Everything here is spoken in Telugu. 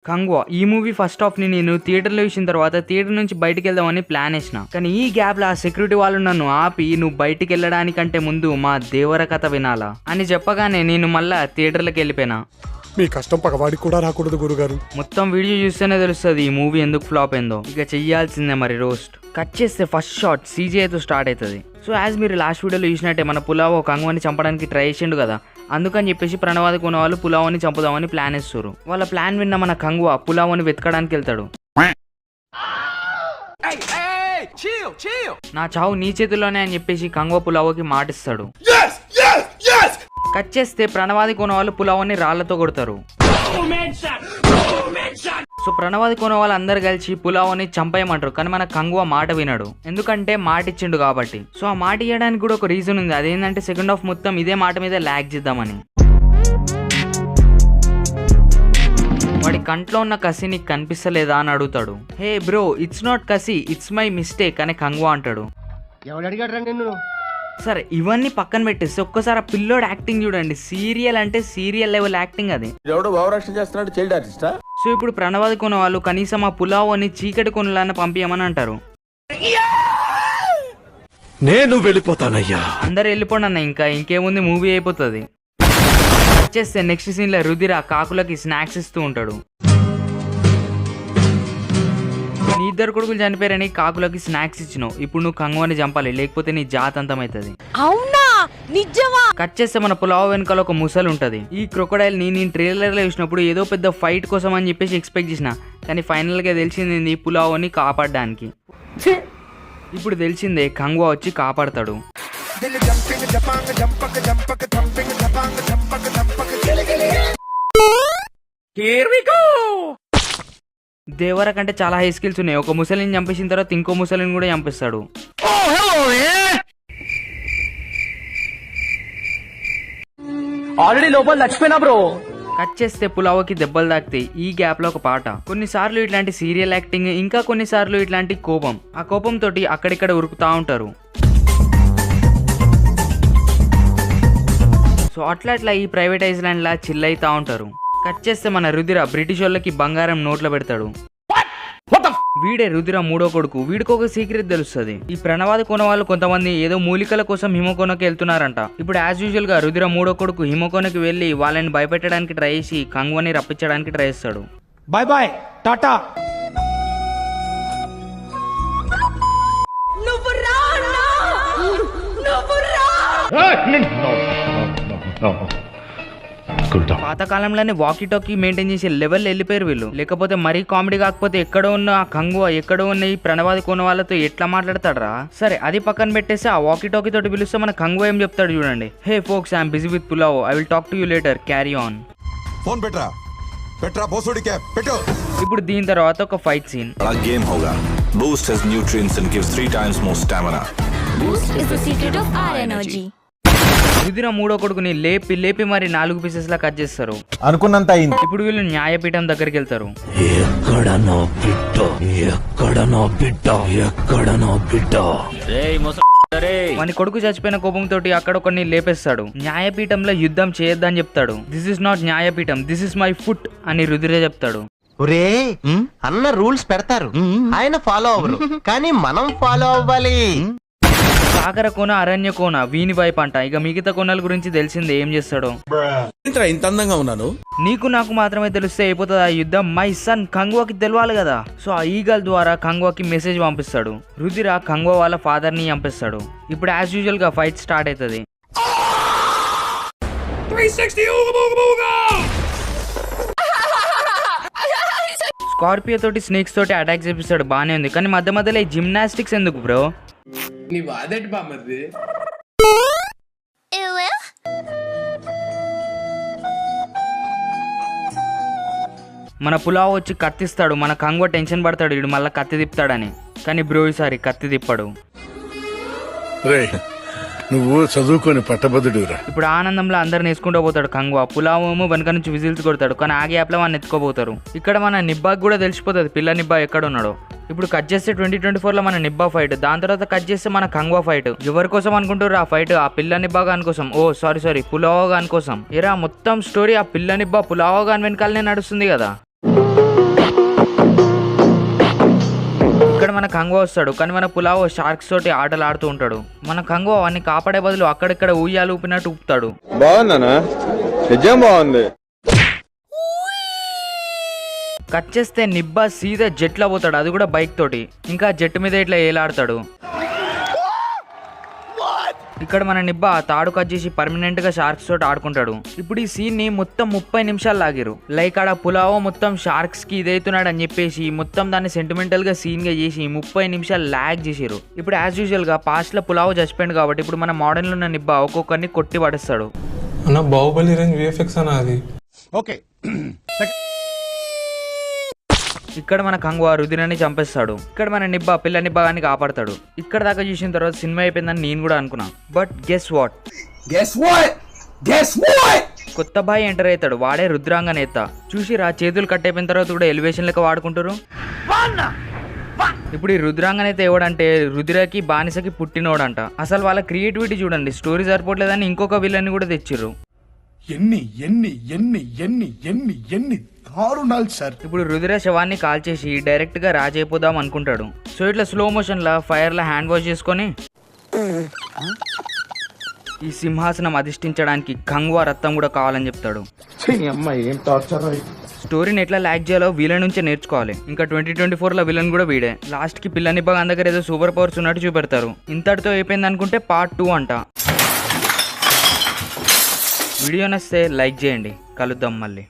కంగ్వా ఈ మూవీ ఫస్ట్ హాఫ్ ని నేను థియేటర్లో చూసిన తర్వాత థియేటర్ నుంచి బయటికి వెళ్దామని ప్లాన్ వేసిన. కానీ ఈ గ్యాప్ లో ఆ సెక్యూరిటీ వాళ్ళు నన్ను ఆపి నువ్వు బయటికి వెళ్ళడానికంటే ముందు మా దేవర కథ వినాలా అని చెప్పగానే నేను మళ్ళా థియేటర్లకు వెళ్ళిపోయినా. మీ కష్టం పగవాడికి కూడా రాకూడదు గురుగారు. మొత్తం వీడియో చూస్తేనే తెలుస్తుంది ఈ మూవీ ఎందుకు ఫ్లాప్ అయిందో. ఇక చెయ్యాల్సిందే మరి రోస్ట్. కట్ చేస్తే ఫస్ట్ షాట్ CGIతో స్టార్ట్ అవుతుంది. సో యాజ్ మీరు లాస్ట్ వీడియోలో చూసినట్టే మన పులావో కంగ్వాని చంపడానికి ట్రై చేసిండు కదా, అందుకని చెప్పేసి ప్రణవాది కొన్న వాళ్ళు పులావోని చంపుదామని ప్లాన్ వేస్తారు. వాళ్ళ ప్లాన్ విన్న మన కంగ్వా పులావోని వెతకడానికి వెళ్తాడు. నా చావు నీ చేతుల్లోనే అని చెప్పేసి కంగ్వా పులావోకి మాటిస్తాడు. కట్ చేస్తే ప్రణవాది కొన వాళ్ళు పులావోని రాళ్లతో కొడతారు. సో ప్రణవాది కొన వాళ్ళు అందరు కలిసి పులావోని చంపేయమంటారు. కానీ మన కంగ్వా మాట వినడు, ఎందుకంటే మాట ఇచ్చిండు కాబట్టి. సో ఆ మాట ఇవ్వడానికి కూడా ఒక రీజన్ ఉంది. అదేంటంటే సెకండ్ హాఫ్ మొత్తం ఇదే మాట మీద ల్యాగ్ చేద్దామని. వాడి కంట్లో ఉన్న కసి నీకు కనిపిస్తలేదా అని అడుగుతాడు. హే బ్రో, ఇట్స్ నాట్ కసి, ఇట్స్ మై మిస్టేక్ అని కంగ్వా అంటాడు. సరే ఇవన్నీ పక్కన పెట్టేస్తే ఒక్కసారి ఆ పిల్లోడు యాక్టింగ్ చూడండి. సీరియల్ అంటే సీరియల్ లెవెల్ యాక్టింగ్ అది. సో ఇప్పుడు ప్రణవాది కొన వాళ్ళు కనీసం ఆ పులావోని చీకటి కొనలాన్ని పంపించమని అంటారు. నేను వెళ్ళిపోతానయ్యా. అందరు వెళ్ళిపోండి అన్న, ఇంకేముంది మూవీ అయిపోతుంది. చేస్తే నెక్స్ట్ సీన్ లో రుధిర కాకులకి స్నాక్స్ ఇస్తూ ఉంటాడు. నీ ఇద్దరు కొడుకులు చనిపోయారని కాకులకి స్నాక్స్ ఇచ్చినావు, ఇప్పుడు నువ్వు కంగ్వాని చంపాలి, లేకపోతే నీ జాతంతమవుతుంది. అవునా నిజమా? కట్ చేస్తే మన పులావ వెనకాల ఒక ముసలు ఉంటది. ఈ క్రొకడైల్ నేను ట్రైలర్ లో చూసినప్పుడు ఏదో పెద్ద ఫైట్ కోసం అని చెప్పేసి ఎక్స్పెక్ట్ చేసిన, కానీ ఫైనల్ గా తెలిసింది పులావోని కాపాడడానికి. ఇప్పుడు తెలిసిందే కంగ్వా వచ్చి కాపాడతాడు. దేవర కంటే చాలా హై స్కిల్స్ ఉన్నాయి. ఒక ముసలిని చంపేసిన తర్వాత ఇంకో ముసలిని కూడా చంపిస్తాడు. ఆల్రెడీ లోపల చచ్చిపోయినా బ్రో. కట్ చేస్తే పులావోకి దెబ్బలు తాకితే ఈ గ్యాప్ లో ఒక పాట. కొన్నిసార్లు ఇట్లాంటి సీరియల్ యాక్టింగ్, ఇంకా కొన్నిసార్లు ఇట్లాంటి కోపం. ఆ కోపం తోటి అక్కడిక్కడ ఉరుకుతా ఉంటారు. సో అట్లా ఈ ప్రైవేట్ ఐస్లాండ్ లా చిల్ అవుతా ఉంటారు. కట్ చేస్తే మన రుధిర బ్రిటిష్ వాళ్ళకి బంగారం నోట్లో పెడతాడు. వీడే రుధిర మూడో కొడుకు. వీడికి ఒక సీక్రెట్ తెలుస్తుంది. ఈ ప్రణవాది కొన వాళ్ళు కొంతమంది ఏదో మూలికల కోసం హిమకోనకి వెళ్తున్నారంట. ఇప్పుడు యాజ్ యూజువల్ గా రుధిర మూడో కొడుకు హిమకోనకి వెళ్లి వాళ్ళని భయపెట్టడానికి ట్రై చేసి కంగ్వాని రప్పించడానికి ట్రై చేస్తాడు. Bye bye tata. పాతకాలంలోనే వాకీ టాకీ మెయింటైన్ చేసే లెవెల్ వెళ్ళిపోయారు వీళ్ళు. లేకపోతే మరీ కామెడీ కాకపోతే ఎక్కడో ఉన్న ఆ కంగ్వా, ఎక్కడో ఉన్న ఈ ప్రణవాది కొన వాళ్ళతో ఎట్లా మాట్లాడతాడరా. సరే అది పక్కన పెట్టేసి ఆ వాకీ టాకీ తోటి పిలుస్తే మన కంగ్వా ఏం చెప్తాడు చూడండి. Hey folks, I'm busy with pulao, I will talk to you later, carry on. Phone పెట్రా పెట్రా బోసుడి క్యాప్ పెట్టు. ఇప్పుడు దీని తర్వాత ఒక ఫైట్ సీన్. గేమ్ హోగా. Boost has nutrients and gives 3 times more stamina. Boost is the secret of our energy. రుధిర మూడో కొడుకుని లేపి మరి 4 పీసెస్ లా కట్ చేస్తారు. అనుకున్నంత అయింది. ఇప్పుడు వీళ్ళు న్యాయపీఠం దగ్గరికి వెళ్తారు. వాని కొడుకు చచ్చిపోయిన కోపంతో అక్కడ కొన్ని లేపేస్తాడు. న్యాయపీఠంలో యుద్ధం చేయొద్దని చెప్తాడు. దిస్ ఇస్ నాట్ న్యాయపీఠం, దిస్ ఇస్ మై ఫుట్ అని రుధిర చెప్తాడు. ఒరే అన్న రూల్స్ పెడతారు, ఆయన ఫాలో అవ్వరు, కానీ మనం ఫాలో అవ్వాలి. సాగర కోన, అరణ్య కోన వీని వైపు అంట. ఇక మిగతా కోనల గురించి తెలిసింది ఏం చేస్తాడో. ఇంత అందంగా ఉన్నాను. నీకు నాకు మాత్రమే తెలిస్తే అయిపోతుంది ఆ యుద్ధం. మై సన్ కంగ్వాకి తెలవాలి కదా. సో ఆ ఈగల్ ద్వారా కంగ్వాకి మెసేజ్ పంపిస్తాడు. రుధిర కంగ్వా వాళ్ళ ఫాదర్ ని చంపిస్తాడు. ఇప్పుడు యాజ్ యూజువల్ గా ఫైట్ స్టార్ట్ అవుతుంది. స్కార్పియో తోటి స్నేక్స్ తోటి అటాక్ చేపిస్తాడు, బానే ఉంది. కానీ మధ్య మధ్యలో ఈ జిమ్నాస్టిక్స్ ఎందుకు బ్రో? నీ బాధటి బామ్మది. మన పులావ్ వచ్చి కత్తిస్తాడు. మన కంగ్వా టెన్షన్ పడతాడు, వీడు మళ్ళీ కత్తి తిప్పుతాడని. కానీ బ్రో ఈసారి కత్తి తిప్పాడు. నువ్వు చదువుకొని పట్టభద్రుడురా. ఇప్పుడు ఆనందంలో అందరిని వేసుకుంటూ పోతాడు కంగ్వా. పులావేమో వెనక నుంచి విజిల్స్ కొడతాడు, కానీ ఆ గ్యాప్ లో వాడిని ఎత్తుకోబోతారు. ఇక్కడ మన నిబ్బాకి కూడా తెలిసిపోతుంది పిల్ల నిబ్బా ఎక్కడ ఉన్నాడో. ఇప్పుడు కట్ చేస్తే 2024 లో మన నిబ్బా ఫైట్. దాని తర్వాత కట్ చేస్తే మన కంగ్వా ఫైట్. ఎవరి కోసం అనుకుంటారు ఆ ఫైట్? ఆ పిల్ల నిబ్బా గాని కోసం. ఓ సారీ పులావో గాని కోసం. ఎరా మొత్తం స్టోరీ ఆ పిల్ల నిబ్బా పులావో గాని వెనకాలనే నడుస్తుంది కదా. ఇక్కడ మన కంగువ వస్తాడు, కానీ మన పులావ్ షార్క్స్ తోటి ఆటలు ఆడుతూ ఉంటాడు. మన కంగువ వాడిని కాపాడే బదులు అక్కడిక్కడ ఊయ్యాలు ఊపినట్టు ఊపుతాడు. బాగుందనా? నిజం బాగుంది. కట్ చేస్తే నిబ్బా సీదా జెట్లో పోతాడు, అది కూడా బైక్ తోటి. ఇంకా జెట్ మీద ఇట్లా ఏలాడతాడు. ఇక్కడ మన నిబ్బా తాడు కట్ చేసి పర్మనెంట్ గా షార్క్స్ తోటి ఆడుకుంటాడు. ఇప్పుడు ఈ సీన్ ని మొత్తం 30 నిమిషాలు లాగిరు. లైక్ ఆడ పులావో మొత్తం షార్క్స్ కి ఇదైతున్నాడు అని చెప్పేసి మొత్తం దాన్ని సెంటిమెంటల్ గా సీన్ గా చేసి 30 నిమిషాలు లాగ్ చేసిరు. ఇప్పుడు యాజ్ యూజువల్ గా పాస్ట్ లో పులావో చచ్చిపోయింది కాబట్టి ఇప్పుడు మన మోడర్న్ లో ఉన్న నిబ్బా ఒక్కొక్కరిని కొట్టి పడేస్తాడు. అన్న బాహుబలి రేంజ్ విఎఫ్ఎక్స్ అన్న అది. ఓకే. ఇక్కడ మన కంగువ రుదిరాన్ని చంపేస్తాడు. ఇక్కడ మన నిబ్బా పిల్ల నిబ్బాని కాపాడతాడు. ఇక్కడ దాకా చూసిన తర్వాత సినిమా అయిపోయిందని నేను కూడా అనుకున్నా. బట్ గెస్ వాట్, కొత్త బాయ్ ఎంటర్ అవుతాడు. వాడే రుద్రాంగ నేత. చూసిరా, చేతులు కట్ అయిపోయిన తర్వాత కూడా ఎలివేషన్ లెక్క వాడుకుంటారు. ఇప్పుడు ఈ రుద్రాంగ నేత ఎవడంటే రుద్రకి బానిసకి పుట్టినోడంట. అసలు వాళ్ళ క్రియేటివిటీ చూడండి, స్టోరీ సరిపోవట్లేదని ఇంకొక విలన్ని కూడా తెచ్చిర్రు. ఎన్ని ఎన్ని ఎన్ని ఎన్ని ఎన్ని ఎన్ని దారుణాలు సార్. ఇప్పుడు రుద్ర శవాన్ని కాల్ చేసి డైరెక్ట్ గా రాజైపోదాం అనుకుంటాడు. సో ఇట్లా స్లో మోషన్ లా ఫైర్ లా హ్యాండ్ వాష్ చేసుకొని ఈ సింహాసనం అధిష్ఠించడానికి కంగువ రక్తం కూడా కావాలని చెప్తాడు. స్టోరీని ఎట్లా లాక్ చేయాలో వీళ్ళ నుంచే నేర్చుకోవాలి. ఇంకా 2024 లో విలన్ కూడా వీడే. లాస్ట్ కి పిల్లని బాగా దగ్గర ఏదో సూపర్ పవర్స్ ఉన్నట్టు చూపెడతారు. ఇంతటితో అయిపోయింది అనుకుంటే పార్ట్ 2 అంట. వీడియో నచ్చితే లైక్ చేయండి. కలుద్దాం మళ్ళీ.